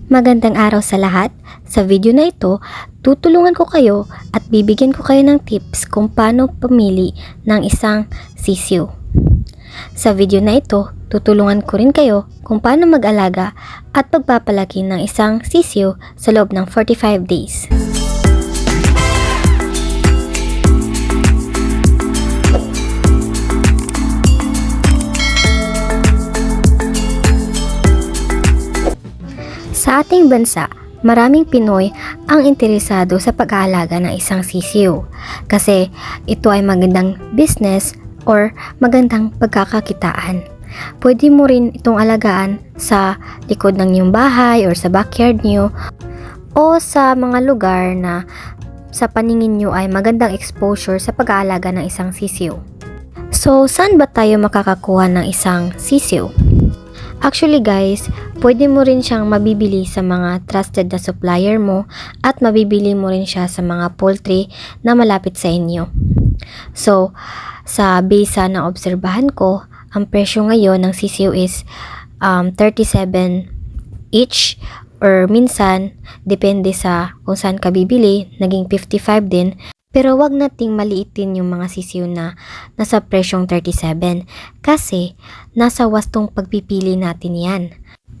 Magandang araw sa lahat. Sa video na ito, tutulungan ko kayo at bibigyan ko kayo ng tips kung paano pumili ng isang sisiw. Sa video na ito, tutulungan ko rin kayo kung paano mag-alaga at pagpapalaki ng isang sisiw sa loob ng 45 days. Sa ating bansa, maraming Pinoy ang interesado sa pag-aalaga ng isang sisiw kasi ito ay magandang business or magandang pagkakakitaan. Pwede mo rin itong alagaan sa likod ng iyong bahay or sa backyard niyo o sa mga lugar na sa paningin niyo ay magandang exposure sa pag-aalaga ng isang sisiw. So, saan ba tayo makakakuha ng isang sisiw? Actually guys, pwede mo rin siyang mabibili sa mga trusted na supplier mo at mabibili mo rin siya sa mga poultry na malapit sa inyo. So, sa bisa na obserbahan ko, ang presyo ngayon ng sisiw is 37 each or minsan, depende sa kung saan ka bibili, naging 55 din. Pero wag nating maliitin yung mga sisiw na nasa presyong 37 kasi nasa wastong pagpipili natin yan.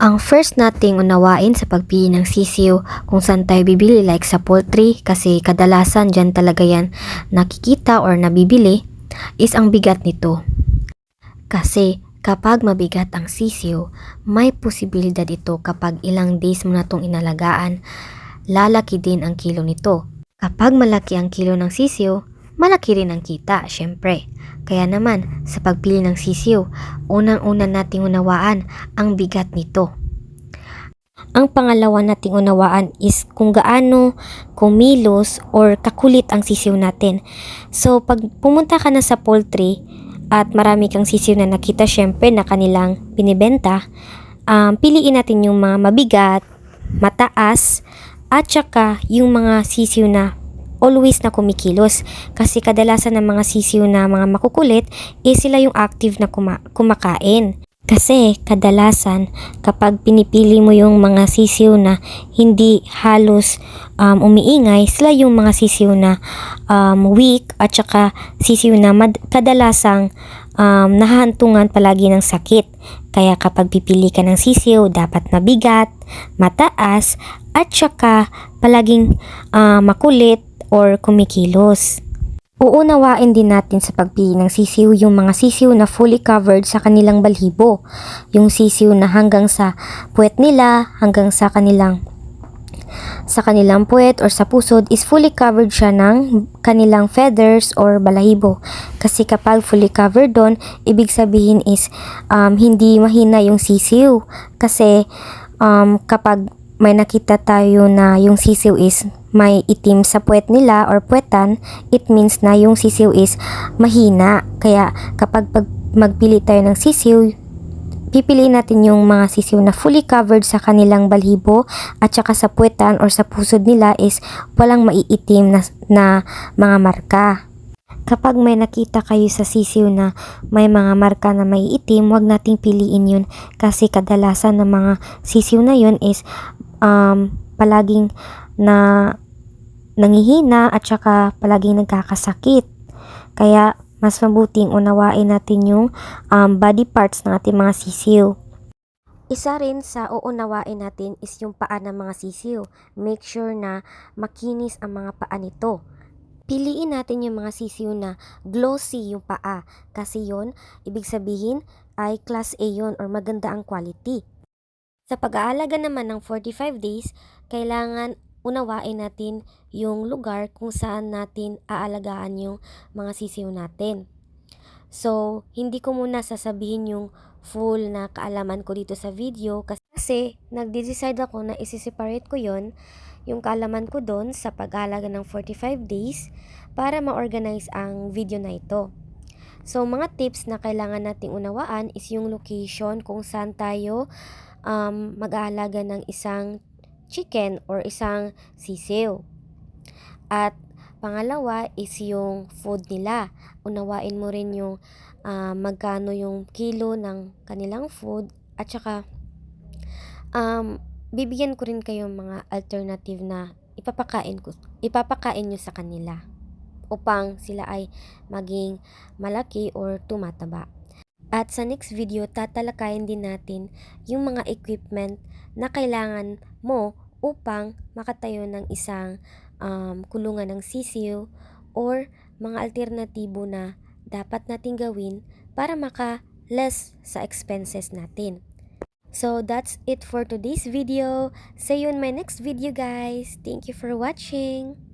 Ang first nating unawain sa pagpili ng sisiw kung saan tayo bibili like sa poultry kasi kadalasan dyan talaga yan nakikita or nabibili is ang bigat nito. Kasi kapag mabigat ang sisiw, may posibilidad ito kapag ilang days mo na itong inalagaan, lalaki din ang kilo nito. Kapag malaki ang kilo ng sisiw, malaki rin ang kita, syempre. Kaya naman, sa pagpili ng sisiw, unang-una nating unawaan ang bigat nito. Ang pangalawa nating unawaan is kung gaano kumilos or kakulit ang sisiw natin. So, pag pumunta ka na sa poultry at marami kang sisiw na nakita, syempre, na kanilang binibenta, piliin natin yung mga mabigat, mataas, at saka yung mga sisiw na always na kumikilos. Kasi kadalasan ng mga sisiw na mga makukulit, sila yung active na kumakain. Kasi kadalasan kapag pinipili mo yung mga sisiw na hindi halos umiingay, sila yung mga sisiw na weak at saka sisiw na kadalasang nahahantungan palagi ng sakit. Kaya kapag pipili ka ng sisiw, dapat mabigat, mataas, at saka palaging makulit or kumikilos. Uunawain din natin sa pagpili ng sisiw yung mga sisiw na fully covered sa kanilang balhibo. Yung sisiw na hanggang sa puwet nila, hanggang sa kanilang puwet or sa pusod is fully covered siya ng kanilang feathers or balahibo. Kasi kapag fully covered doon, ibig sabihin is hindi mahina yung sisiw. Kasi kapag may nakita tayo na yung sisiw is may itim sa puwet nila or puwetan, it means na yung sisiw is mahina. Kaya kapag magpili tayo ng sisiw, pipiliin natin yung mga sisiw na fully covered sa kanilang balhibo at saka sa puwetan or sa pusod nila is walang maiitim na mga marka. Kapag may nakita kayo sa sisiw na may mga marka na maiitim, wag nating piliin yun kasi kadalasan ng mga sisiw na yun is palaging na nangihina at saka palaging nagkakasakit. Kaya mas mabuting unawain natin yung body parts ng ating mga sisiw. Isa rin sa uunawain natin is yung paa ng mga sisiw. Make sure na makinis ang mga paa nito. Piliin natin yung mga sisiw na glossy yung paa kasi yon ibig sabihin ay class A yun or maganda ang quality. Sa pag-aalaga naman ng 45 days, kailangan unawain natin yung lugar kung saan natin aalagaan yung mga sisiw natin. So, hindi ko muna sasabihin yung full na kaalaman ko dito sa video kasi nag-decide ako na isi-separate ko yung kaalaman ko doon sa pag-aalaga ng 45 days para ma-organize ang video na ito. So, mga tips na kailangan nating unawaan is yung location kung saan tayo mag-aalaga ng isang chicken or isang sisiw. At pangalawa is yung food nila. Unawain mo rin yung magkano yung kilo ng kanilang food at saka bibigyan ko rin kayo mga alternative na ipapakain nyo sa kanila upang sila ay maging malaki or tumataba. At sa next video, tatalakayin din natin yung mga equipment na kailangan mo upang makatayo ng isang kulungan ng sisiw or mga alternatibo na dapat nating gawin para maka-less sa expenses natin. So that's it for today's video. See you in my next video, guys. Thank you for watching.